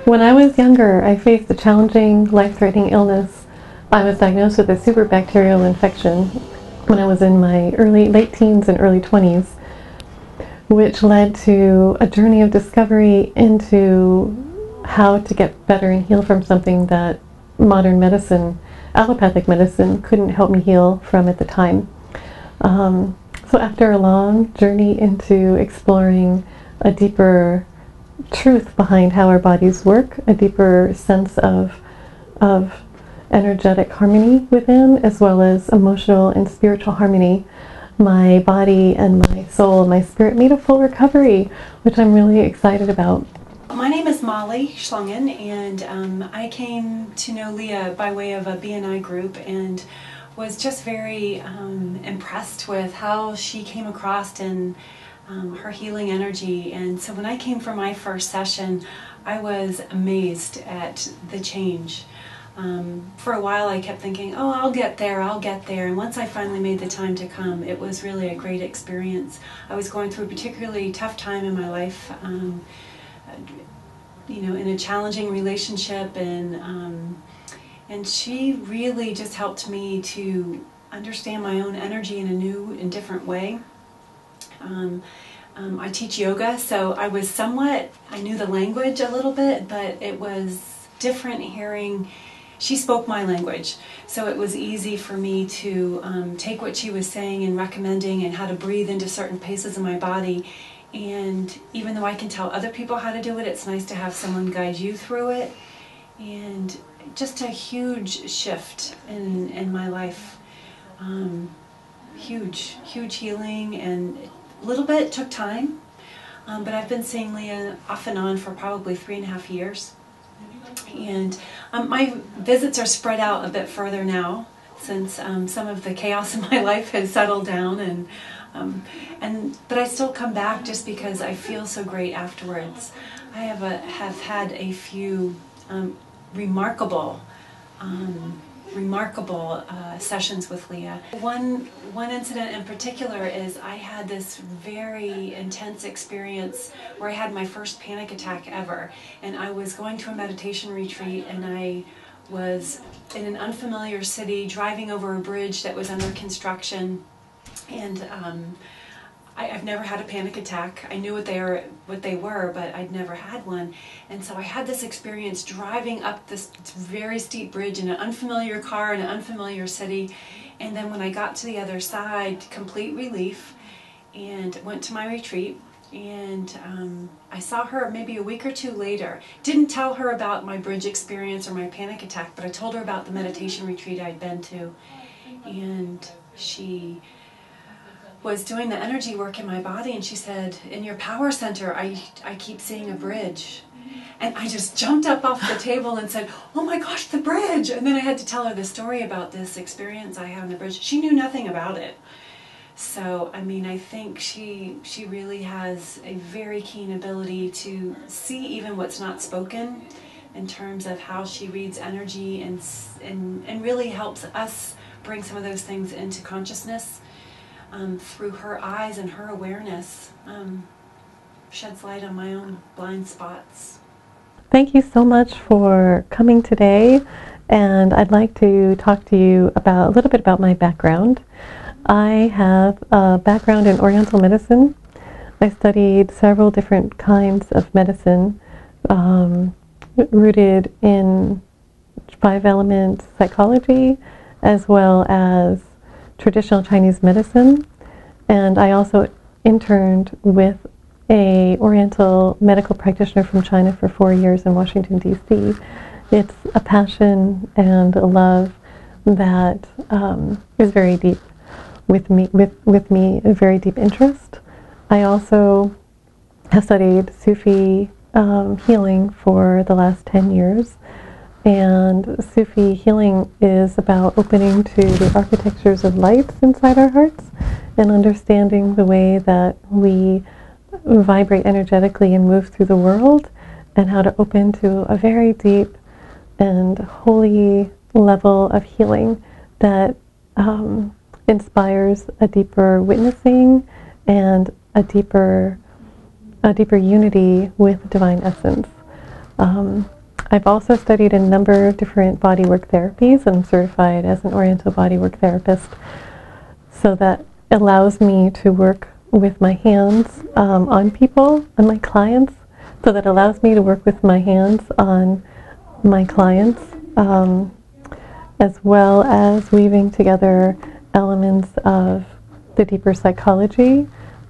When I was younger, I faced a challenging, life-threatening illness. I was diagnosed with a superbacterial infection when I was in my late teens and early 20s, which led to a journey of discovery into how to get better and heal from something that modern medicine, allopathic medicine, couldn't help me heal from at the time. So after a long journey into exploring a deeper truth behind how our bodies work, a deeper sense of energetic harmony within, as well as emotional and spiritual harmony, my body and my soul and my spirit made a full recovery, which I'm really excited about. My name is Molly Schlungen, and I came to know Leah by way of a BNI group and was just very impressed with how she came across in her healing energy. And so when I came for my first session, I was amazed at the change. For a while I kept thinking, oh, I'll get there. And once I finally made the time to come, it was really a great experience. I was going through a particularly tough time in my life, you know, in a challenging relationship, and she really just helped me to understand my own energy in a new and different way. I teach yoga, so I knew the language a little bit, but it was different hearing. She spoke my language, so it was easy for me to take what she was saying and recommending and how to breathe into certain places in my body. And even though I can tell other people how to do it, it's nice to have someone guide you through it. And just a huge shift in my life. Huge healing, and a little bit took time, but I've been seeing Leah off and on for probably 3.5 years. And my visits are spread out a bit further now, since some of the chaos in my life has settled down, but I still come back just because I feel so great afterwards. I have had a few remarkable sessions with Leah. One incident in particular is I had this very intense experience where I had my first panic attack ever, and I was going to a meditation retreat, and I was in an unfamiliar city driving over a bridge that was under construction, and I've never had a panic attack. I knew what they were, but I'd never had one. And so I had this experience driving up this very steep bridge in an unfamiliar car in an unfamiliar city. And then when I got to the other side, complete relief, and went to my retreat. And I saw her maybe a week or two later. Didn't tell her about my bridge experience or my panic attack, but I told her about the meditation retreat I'd been to. And she was doing the energy work in my body, and she said, in your power center, I keep seeing a bridge. And I just jumped up off the table and said, oh my gosh, the bridge! And then I had to tell her the story about this experience I had on the bridge. She knew nothing about it. So, I mean, I think she really has a very keen ability to see even what's not spoken in terms of how she reads energy, and really helps us bring some of those things into consciousness. Through her eyes and her awareness, sheds light on my own blind spots. Thank you so much for coming today, and I'd like to talk to you a little bit about my background. I have a background in Oriental medicine. I studied several different kinds of medicine, rooted in 5-element psychology, as well as traditional Chinese medicine, and I also interned with a Oriental medical practitioner from China for 4 years in Washington, D.C. It's a passion and a love that is very deep with me, a very deep interest. I also have studied Sufi healing for the last 10 years. And Sufi healing is about opening to the architectures of lights inside our hearts and understanding the way that we vibrate energetically and move through the world, and how to open to a very deep and holy level of healing that inspires a deeper witnessing and a deeper unity with divine essence. I've also studied a number of different bodywork therapies, and I'm certified as an Oriental bodywork therapist. So that allows me to work with my hands on people, on my clients. So that allows me to work with my hands on my clients, as well as weaving together elements of the deeper psychology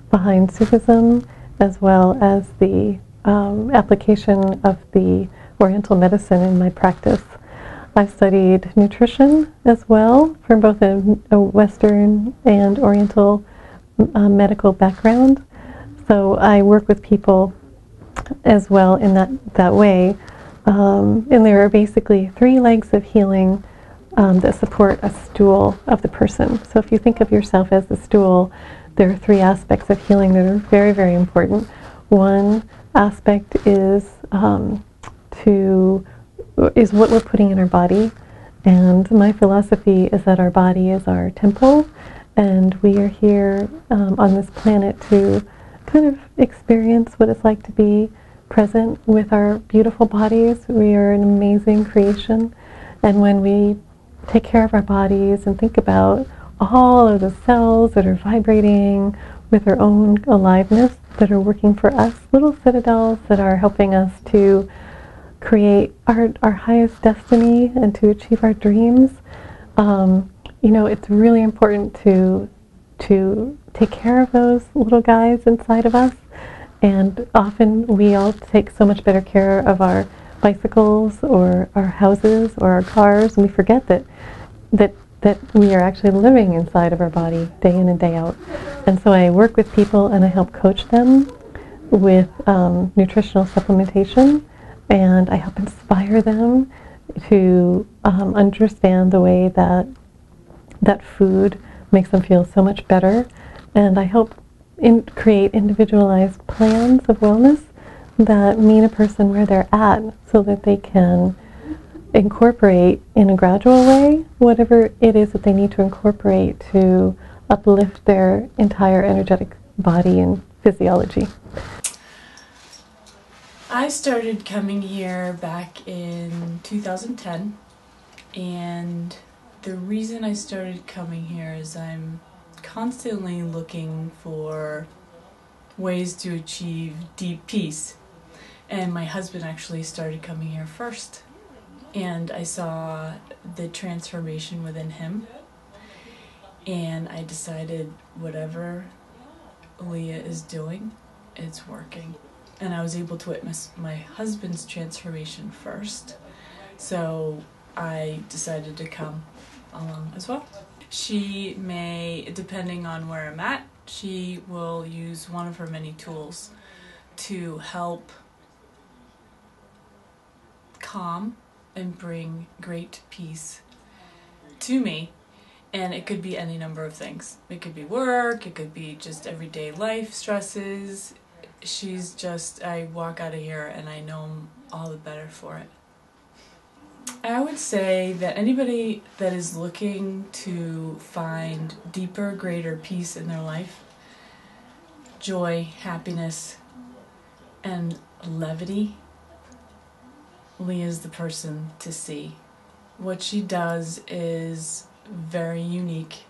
behind Sufism, as well as the application of the Oriental medicine in my practice. I've studied nutrition as well from both a Western and Oriental medical background. So I work with people as well in that way. And there are basically 3 legs of healing that support a stool of the person. So if you think of yourself as the stool, there are 3 aspects of healing that are very, very important. One aspect is what we're putting in our body. And my philosophy is that our body is our temple, and we are here on this planet to kind of experience what it's like to be present with our beautiful bodies. We are an amazing creation, and when we take care of our bodies and think about all of the cells that are vibrating with their own aliveness, that are working for us, little citadels that are helping us to create our highest destiny and to achieve our dreams. It's really important to take care of those little guys inside of us. And often we all take so much better care of our bicycles or our houses or our cars, and we forget that we are actually living inside of our body day in and day out. And so I work with people and I help coach them with nutritional supplementation, and I help inspire them to understand the way that food makes them feel so much better. And I help create individualized plans of wellness that meet a person where they're at, so that they can incorporate in a gradual way whatever it is that they need to incorporate to uplift their entire energetic body and physiology. I started coming here back in 2010, and the reason I started coming here is I'm constantly looking for ways to achieve deep peace. And my husband actually started coming here first, and I saw the transformation within him, and I decided whatever Leah is doing, it's working. And I was able to witness my husband's transformation first, so I decided to come along as well. She may, depending on where I'm at, she will use one of her many tools to help calm and bring great peace to me. And it could be any number of things. It could be work, it could be just everyday life stresses. She's just, I walk out of here and I know I'm all the better for it. I would say that anybody that is looking to find deeper, greater peace in their life, joy, happiness, and levity, Leah is the person to see. What she does is very unique,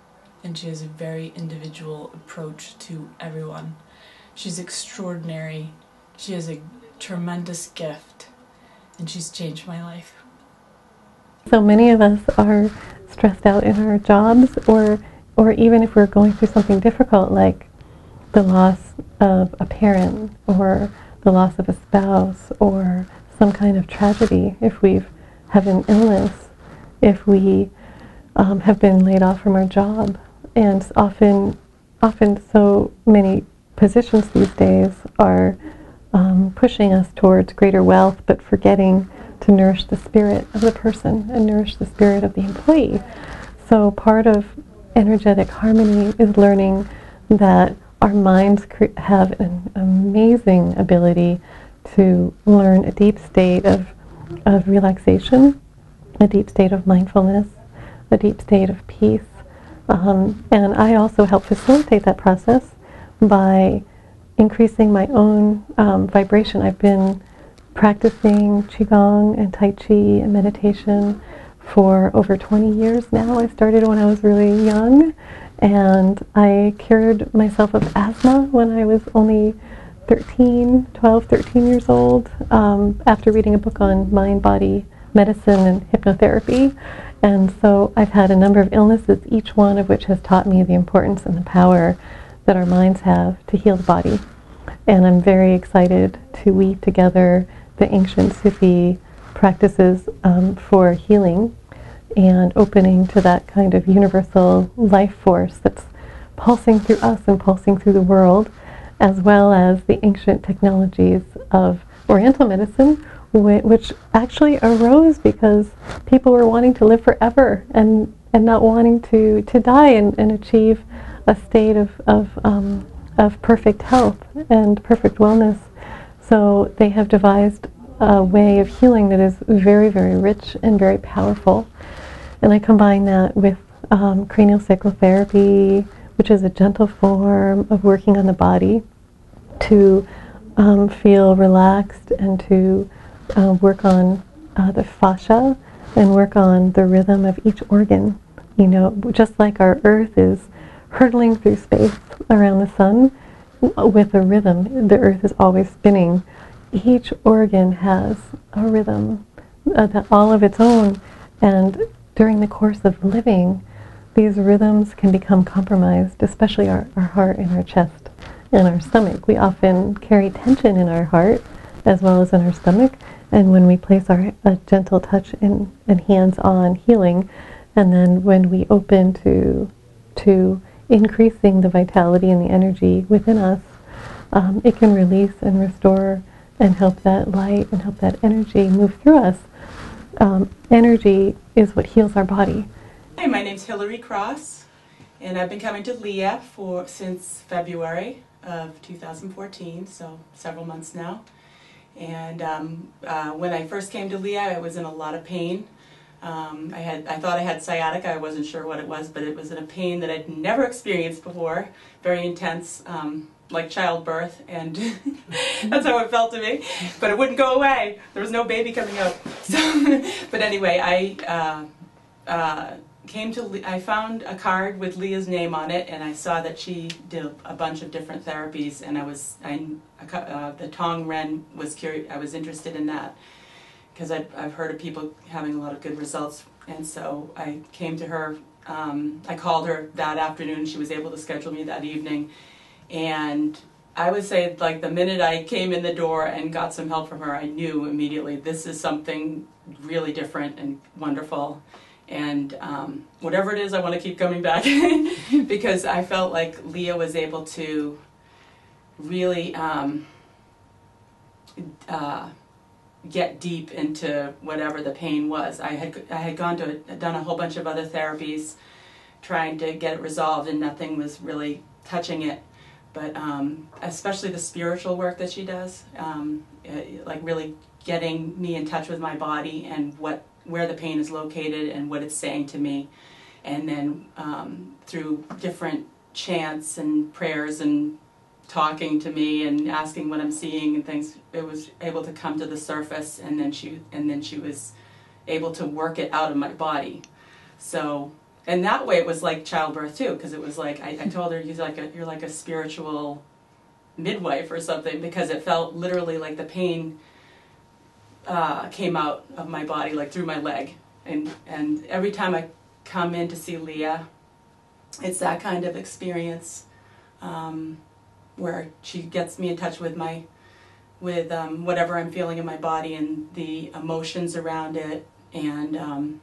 and she has a very individual approach to everyone. She's extraordinary. She has a tremendous gift, and she's changed my life. So many of us are stressed out in our jobs, or even if we're going through something difficult like the loss of a parent or the loss of a spouse or some kind of tragedy, if we have an illness, if we have been laid off from our job. And often so many positions these days are pushing us towards greater wealth, but forgetting to nourish the spirit of the person and nourish the spirit of the employee. So part of energetic harmony is learning that our minds have an amazing ability to learn a deep state of relaxation, a deep state of mindfulness, a deep state of peace. And I also help facilitate that process by increasing my own vibration. I've been practicing Qigong and Tai Chi and meditation for over 20 years now. I started when I was really young, and I cured myself of asthma when I was only 12, 13 years old, after reading a book on mind-body medicine and hypnotherapy. And so I've had a number of illnesses, each one of which has taught me the importance and the power that our minds have to heal the body. And I'm very excited to weave together the ancient Sufi practices for healing and opening to that kind of universal life force that's pulsing through us and pulsing through the world, as well as the ancient technologies of Oriental medicine, which actually arose because people were wanting to live forever and not wanting to die and achieve a state of perfect health and perfect wellness. So they have devised a way of healing that is very, very rich and very powerful. And I combine that with craniosacral therapy, which is a gentle form of working on the body to feel relaxed and to work on the fascia and work on the rhythm of each organ. You know, just like our earth is hurtling through space around the sun with a rhythm, the earth is always spinning. Each organ has a rhythm all of its own, and during the course of living, these rhythms can become compromised, especially our heart and our chest and our stomach. We often carry tension in our heart as well as in our stomach, and when we place a gentle touch and hands-on healing, and then when we open to increasing the vitality and the energy within us, it can release and restore and help that light and help that energy move through us. Energy is what heals our body. Hi, my name's Hillary Cross, and I've been coming to Leah since February of 2014, so several months now. And when I first came to Leah, I was in a lot of pain. I thought I had sciatica. I wasn't sure what it was, but it was in a pain that I'd never experienced before, very intense, like childbirth, and that's how it felt to me. But it wouldn't go away. There was no baby coming out. So, but anyway, I I found a card with Leah's name on it, and I saw that she did a bunch of different therapies, and the Tong Ren was curious. I was interested in that because I've heard of people having a lot of good results, and so I came to her. I called her that afternoon. She was able to schedule me that evening, and I would say, like, the minute I came in the door and got some help from her, I knew immediately this is something really different and wonderful. And whatever it is, I want to keep coming back because I felt like Leah was able to really get deep into whatever the pain was. I had done a whole bunch of other therapies trying to get it resolved, and nothing was really touching it. But especially the spiritual work that she does, like really getting me in touch with my body and where the pain is located and what it's saying to me, and then through different chants and prayers and talking to me and asking what I'm seeing and things, it was able to come to the surface, and then she was able to work it out of my body. So, and that way it was like childbirth too, because it was like I told her, you're like a spiritual midwife or something, because it felt literally like the pain came out of my body, like through my leg, and every time I come in to see Leah, it's that kind of experience where she gets me in touch with whatever I'm feeling in my body and the emotions around it, and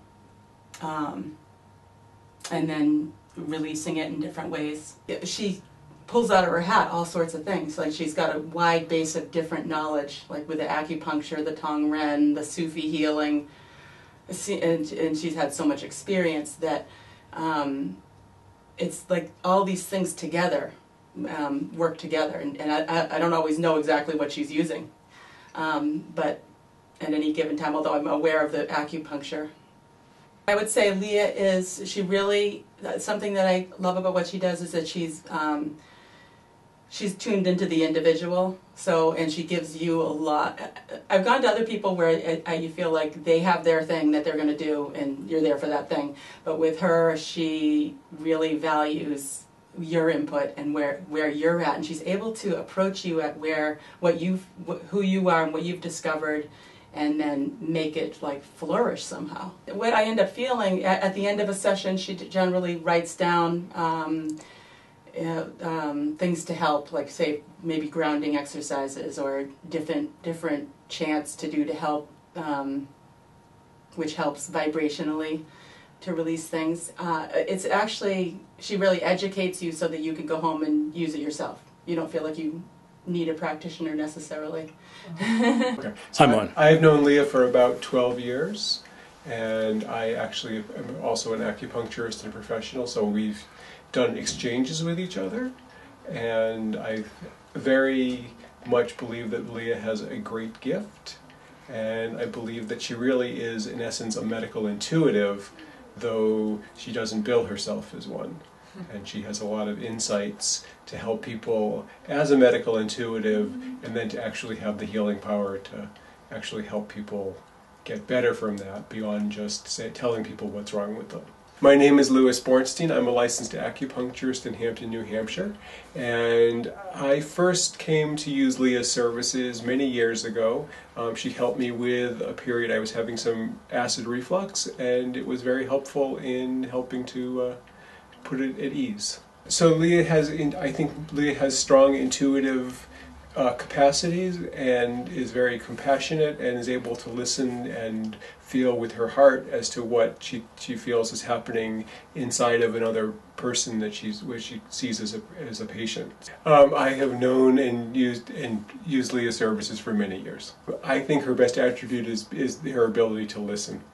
then releasing it in different ways. She pulls out of her hat all sorts of things. Like, she's got a wide base of different knowledge, like with the acupuncture, the Tong Ren, the Sufi Healing, and she's had so much experience that it's like all these things together work together, and I don't always know exactly what she's using, but at any given time, although I'm aware of the acupuncture. I would say Leah something that I love about what she does is that she's she's tuned into the individual. So, and she gives you a lot. I've gone to other people where you feel like they have their thing that they're going to do and you're there for that thing. But with her, she really values your input and where you're at, and she's able to approach you at who you are and what you've discovered, and then make it like flourish somehow. What I end up feeling at the end of a session, she generally writes down things to help, like say maybe grounding exercises or different chants to do to help, which helps vibrationally to release things. It's actually, she really educates you so that you can go home and use it yourself. You don't feel like you need a practitioner necessarily. Okay. So I've known Leah for about 12 years, and I actually am also an acupuncturist and professional, so we've done exchanges with each other, and I very much believe that Leah has a great gift, and I believe that she really is, in essence, a medical intuitive, though she doesn't bill herself as one. And she has a lot of insights to help people as a medical intuitive, and then to actually have the healing power to actually help people get better from that, beyond just telling people what's wrong with them. My name is Louis Bornstein. I'm a licensed acupuncturist in Hampton, New Hampshire, and I first came to use Leah's services many years ago. She helped me with a period I was having some acid reflux, and it was very helpful in helping to put it at ease. So Leah has, I think Leah has strong intuitive capacities, and is very compassionate, and is able to listen and feel with her heart as to what she feels is happening inside of another person that she sees as a patient. I have known and used Leah's services for many years. I think her best attribute is her ability to listen.